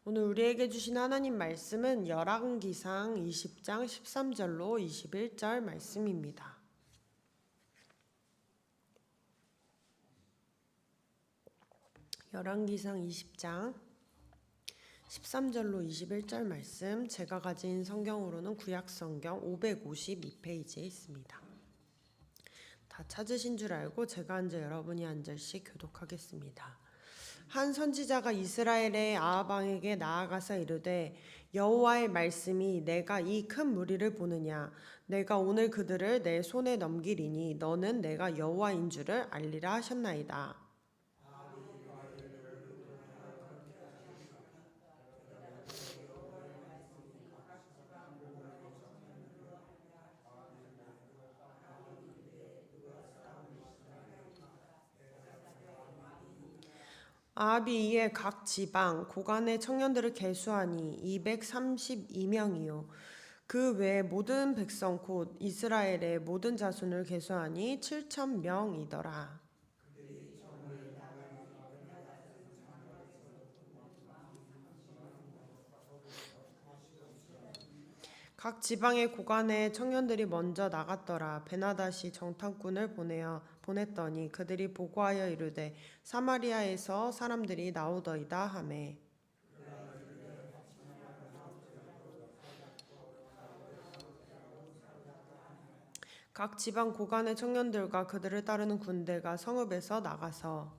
오늘 우리에게 주신 하나님 말씀은 열왕기상 20장 13절로 21절 말씀입니다. 열왕기상 20장 13절로 21절 말씀, 제가 가진 성경으로는 구약성경 552페이지에 있습니다. 다 찾으신 줄 알고 제가 한 절 여러분이 한 절씩 교독하겠습니다. 한 선지자가 이스라엘의 아합 왕에게 나아가서 이르되 여호와의 말씀이 내가 이 큰 무리를 보느냐 내가 오늘 그들을 내 손에 넘기리니 너는 내가 여호와인 줄을 알리라 하셨나이다. 아합이 이에 각 지방 고관의 청년들을 계수하니 232명이요 그 외 모든 백성 곧 이스라엘의 모든 자손을 계수하니 7,000명이더라. 각 지방의 고관의 청년들이 먼저 나갔더라. 베나닷이 정탐꾼을 보냈더니 그들이 보고하여 이르되 사마리아에서 사람들이 나오더이다 하매 각 지방 고관의 청년들과 그들을 따르는 군대가 성읍에서 나가서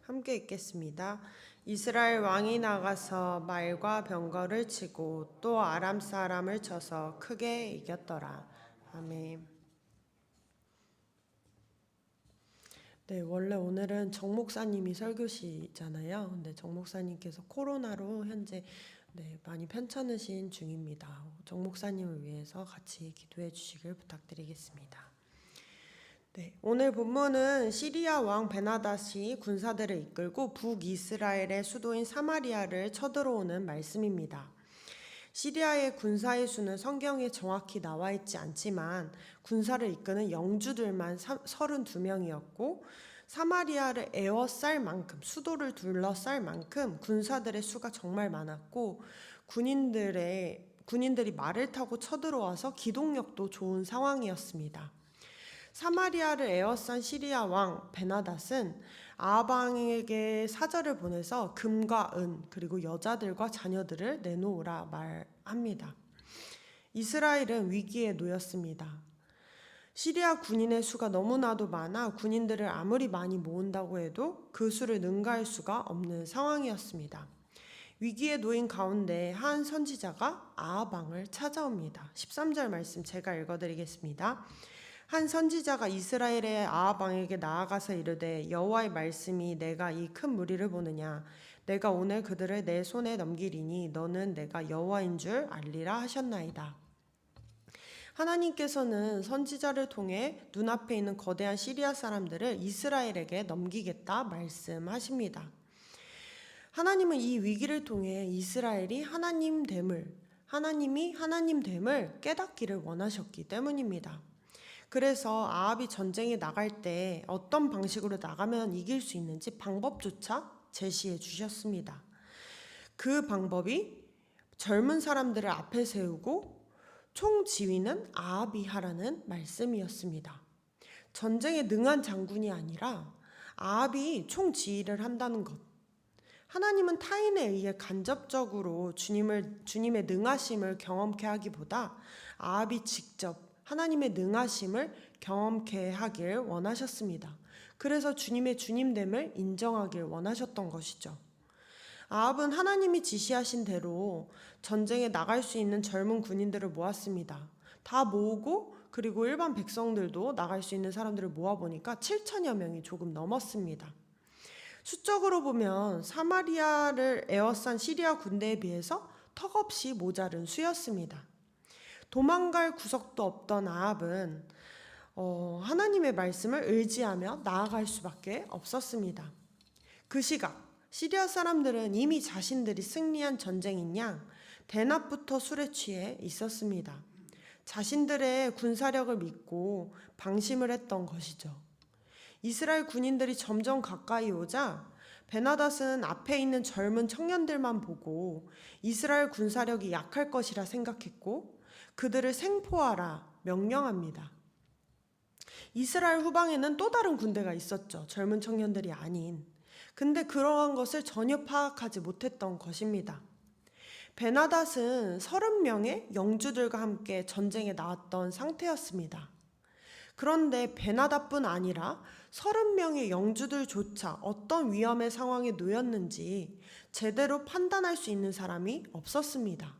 함께 읽겠습니다. 이스라엘 왕이 나가서 말과 병거를 치고 또 아람 사람을 쳐서 크게 이겼더라. 아멘. 네, 원래 오늘은 정 목사님이 설교시잖아요. 근데 정 목사님께서 코로나로 현재 많이 편찮으신 중입니다. 정 목사님을 위해서 같이 기도해 주시길 부탁드리겠습니다. 네, 오늘 본문은 시리아 왕 베나닷이 군사들을 이끌고 북이스라엘의 수도인 사마리아를 쳐들어오는 말씀입니다. 시리아의 군사의 수는 성경에 정확히 나와 있지 않지만 군사를 이끄는 영주들만 32명이었고 사마리아를 에워쌀 만큼, 수도를 둘러쌀 만큼 군사들의 수가 정말 많았고 군인들이 말을 타고 쳐들어와서 기동력도 좋은 상황이었습니다. 사마리아를 에워싼 시리아 왕 베나닷은 아합 왕에게 사절을 보내서 금과 은 그리고 여자들과 자녀들을 내놓으라 말합니다. 이스라엘은 위기에 놓였습니다. 시리아 군인의 수가 너무나도 많아 군인들을 아무리 많이 모은다고 해도 그 수를 능가할 수가 없는 상황이었습니다. 위기에 놓인 가운데 한 선지자가 아합 왕을 찾아옵니다. 13절 말씀 제가 읽어드리겠습니다. 한 선지자가 이스라엘의 아합 왕에게 나아가서 이르되 여호와의 말씀이 내가 이 큰 무리를 보느냐 내가 오늘 그들을 내 손에 넘기리니 너는 내가 여호와인 줄 알리라 하셨나이다. 하나님께서는 선지자를 통해 눈앞에 있는 거대한 시리아 사람들을 이스라엘에게 넘기겠다 말씀하십니다. 하나님은 이 위기를 통해 이스라엘이 하나님이 하나님 됨을 깨닫기를 원하셨기 때문입니다. 그래서 아합이 전쟁에 나갈 때 어떤 방식으로 나가면 이길 수 있는지 방법조차 제시해 주셨습니다. 그 방법이 젊은 사람들을 앞에 세우고 총지휘는 아합이 하라는 말씀이었습니다. 전쟁에 능한 장군이 아니라 아합이 총지휘를 한다는 것. 하나님은 타인에 의해 간접적으로 주님의 능하심을 경험케 하기보다 아합이 직접 하나님의 능하심을 경험케 하길 원하셨습니다. 그래서 주님의 주님됨을 인정하길 원하셨던 것이죠. 아합은 하나님이 지시하신 대로 전쟁에 나갈 수 있는 젊은 군인들을 모았습니다. 다 모으고 그리고 일반 백성들도 나갈 수 있는 사람들을 모아보니까 7천여 명이 조금 넘었습니다. 수적으로 보면 사마리아를 에워싼 시리아 군대에 비해서 턱없이 모자른 수였습니다. 도망갈 구석도 없던 아합은 하나님의 말씀을 의지하며 나아갈 수밖에 없었습니다. 그 시각 시리아 사람들은 이미 자신들이 승리한 전쟁인 양 대낮부터 술에 취해 있었습니다. 자신들의 군사력을 믿고 방심을 했던 것이죠. 이스라엘 군인들이 점점 가까이 오자 베나닷은 앞에 있는 젊은 청년들만 보고 이스라엘 군사력이 약할 것이라 생각했고 그들을 생포하라 명령합니다. 이스라엘 후방에는 또 다른 군대가 있었죠. 젊은 청년들이 아닌. 근데 그러한 것을 전혀 파악하지 못했던 것입니다. 베나닷은 30명의 영주들과 함께 전쟁에 나왔던 상태였습니다. 그런데 베나닷뿐 아니라 30명의 영주들조차 어떤 위험의 상황에 놓였는지 제대로 판단할 수 있는 사람이 없었습니다.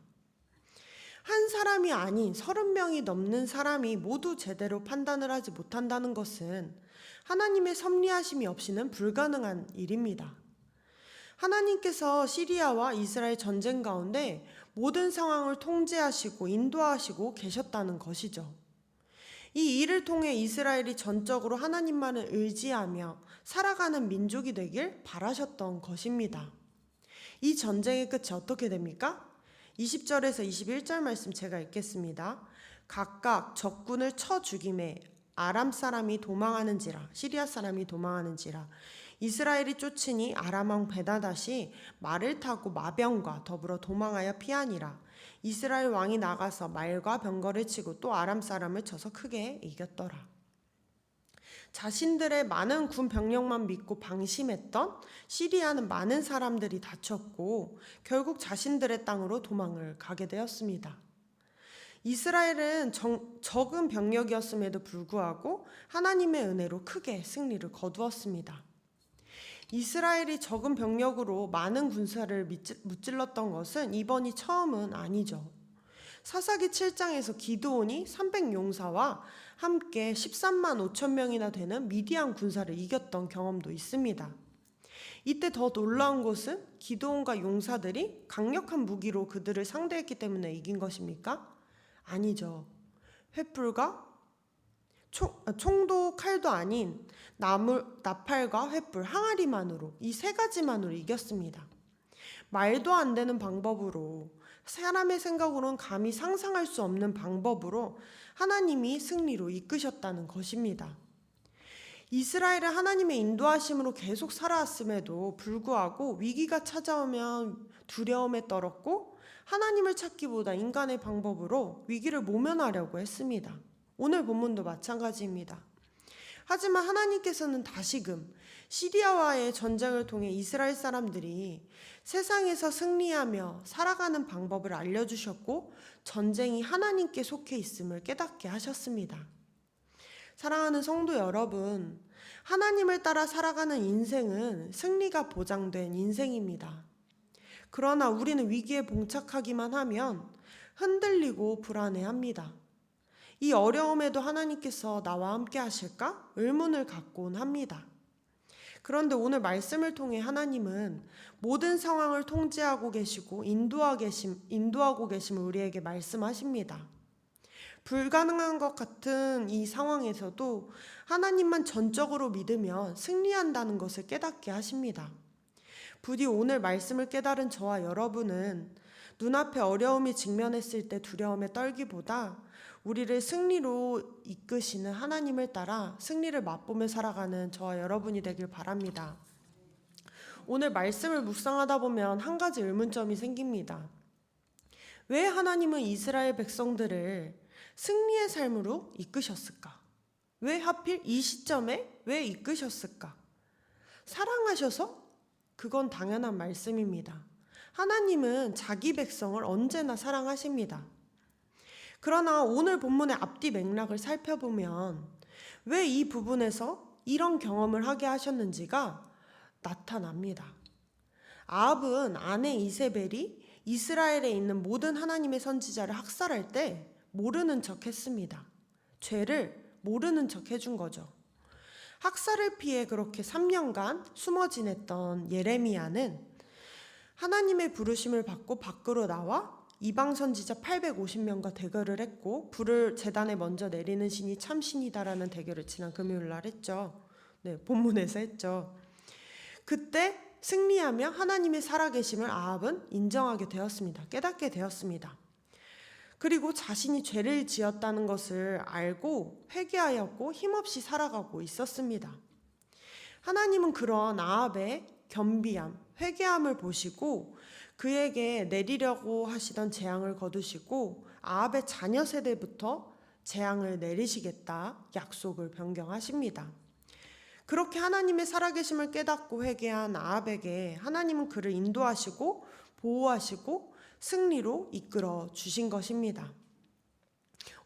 한 사람이 아닌 30명이 넘는 사람이 모두 제대로 판단을 하지 못한다는 것은 하나님의 섭리하심이 없이는 불가능한 일입니다. 하나님께서 시리아와 이스라엘 전쟁 가운데 모든 상황을 통제하시고 인도하시고 계셨다는 것이죠. 이 일을 통해 이스라엘이 전적으로 하나님만을 의지하며 살아가는 민족이 되길 바라셨던 것입니다. 이 전쟁의 끝이 어떻게 됩니까? 20절에서 21절 말씀 제가 읽겠습니다. 각각 적군을 쳐 죽임에 아람 사람이 도망하는지라 시리아 사람이 도망하는지라 이스라엘이 쫓으니 아람 왕 베나닷이 말을 타고 마병과 더불어 도망하여 피하니라. 이스라엘 왕이 나가서 말과 병거를 치고 또 아람 사람을 쳐서 크게 이겼더라. 자신들의 많은 군 병력만 믿고 방심했던 시리아는 많은 사람들이 다쳤고 결국 자신들의 땅으로 도망을 가게 되었습니다. 이스라엘은 적은 병력이었음에도 불구하고 하나님의 은혜로 크게 승리를 거두었습니다. 이스라엘이 적은 병력으로 많은 군사를 무찔렀던 것은 이번이 처음은 아니죠. 사사기 7장에서 기드온이 300용사와 함께 13만 5천 명이나 되는 미디안 군사를 이겼던 경험도 있습니다. 이때 더 놀라운 것은 기드온과 용사들이 강력한 무기로 그들을 상대했기 때문에 이긴 것입니까? 아니죠. 횃불과 총도 칼도 아닌 나팔과 횃불, 항아리만으로 이 세 가지만으로 이겼습니다. 말도 안 되는 방법으로 사람의 생각으로는 감히 상상할 수 없는 방법으로 하나님이 승리로 이끄셨다는 것입니다. 이스라엘은 하나님의 인도하심으로 계속 살아왔음에도 불구하고 위기가 찾아오면 두려움에 떨었고 하나님을 찾기보다 인간의 방법으로 위기를 모면하려고 했습니다. 오늘 본문도 마찬가지입니다. 하지만 하나님께서는 다시금 시리아와의 전쟁을 통해 이스라엘 사람들이 세상에서 승리하며 살아가는 방법을 알려주셨고 전쟁이 하나님께 속해 있음을 깨닫게 하셨습니다. 사랑하는 성도 여러분, 하나님을 따라 살아가는 인생은 승리가 보장된 인생입니다. 그러나 우리는 위기에 봉착하기만 하면 흔들리고 불안해합니다. 이 어려움에도 하나님께서 나와 함께 하실까? 의문을 갖곤 합니다. 그런데 오늘 말씀을 통해 하나님은 모든 상황을 통제하고 계시고 인도하고 계심을 우리에게 말씀하십니다. 불가능한 것 같은 이 상황에서도 하나님만 전적으로 믿으면 승리한다는 것을 깨닫게 하십니다. 부디 오늘 말씀을 깨달은 저와 여러분은 눈앞에 어려움이 직면했을 때 두려움에 떨기보다 우리를 승리로 이끄시는 하나님을 따라 승리를 맛보며 살아가는 저와 여러분이 되길 바랍니다. 오늘 말씀을 묵상하다 보면 한 가지 의문점이 생깁니다. 왜 하나님은 이스라엘 백성들을 승리의 삶으로 이끄셨을까? 왜 하필 이 시점에 왜 이끄셨을까? 사랑하셔서? 그건 당연한 말씀입니다. 하나님은 자기 백성을 언제나 사랑하십니다. 그러나 오늘 본문의 앞뒤 맥락을 살펴보면 왜 이 부분에서 이런 경험을 하게 하셨는지가 나타납니다. 아합은 아내 이세벨이 이스라엘에 있는 모든 하나님의 선지자를 학살할 때 모르는 척 했습니다. 죄를 모르는 척 해준 거죠. 학살을 피해 그렇게 3년간 숨어 지냈던 예레미야는 하나님의 부르심을 받고 밖으로 나와 이방 선지자 850명과 대결을 했고 불을 제단에 먼저 내리는 신이 참 신이다라는 대결을 지난 금요일 날 했죠. 네, 본문에서 했죠. 그때 승리하며 하나님의 살아계심을 아합은 인정하게 되었습니다. 깨닫게 되었습니다. 그리고 자신이 죄를 지었다는 것을 알고 회개하였고 힘없이 살아가고 있었습니다. 하나님은 그런 아합의 겸비함, 회개함을 보시고 그에게 내리려고 하시던 재앙을 거두시고 아합의 자녀 세대부터 재앙을 내리시겠다 약속을 변경하십니다. 그렇게 하나님의 살아계심을 깨닫고 회개한 아합에게 하나님은 그를 인도하시고 보호하시고 승리로 이끌어 주신 것입니다.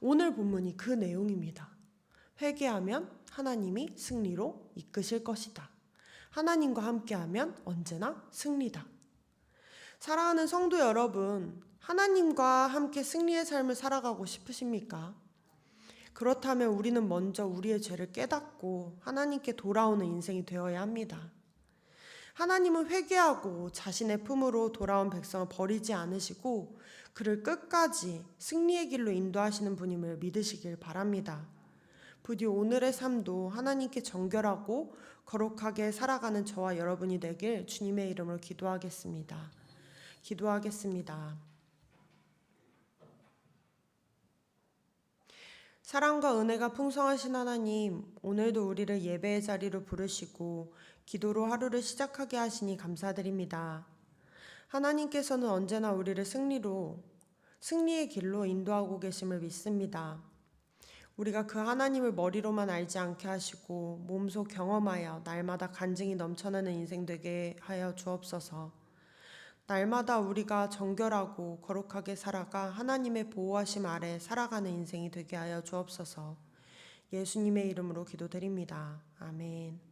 오늘 본문이 그 내용입니다. 회개하면 하나님이 승리로 이끄실 것이다. 하나님과 함께하면 언제나 승리다. 사랑하는 성도 여러분, 하나님과 함께 승리의 삶을 살아가고 싶으십니까? 그렇다면 우리는 먼저 우리의 죄를 깨닫고 하나님께 돌아오는 인생이 되어야 합니다. 하나님은 회개하고 자신의 품으로 돌아온 백성을 버리지 않으시고 그를 끝까지 승리의 길로 인도하시는 분임을 믿으시길 바랍니다. 부디 오늘의 삶도 하나님께 정결하고 거룩하게 살아가는 저와 여러분이 되길 주님의 이름으로 기도하겠습니다. 사랑과 은혜가 풍성하신 하나님, 오늘도 우리를 예배의 자리로 부르시고 기도로 하루를 시작하게 하시니 감사드립니다. 하나님께서는 언제나 우리를 승리의 길로 인도하고 계심을 믿습니다. 우리가 그 하나님을 머리로만 알지 않게 하시고 몸소 경험하여 날마다 간증이 넘쳐나는 인생 되게 하여 주옵소서. 날마다 우리가 정결하고 거룩하게 살아가 하나님의 보호하심 아래 살아가는 인생이 되게 하여 주옵소서. 예수님의 이름으로 기도드립니다. 아멘.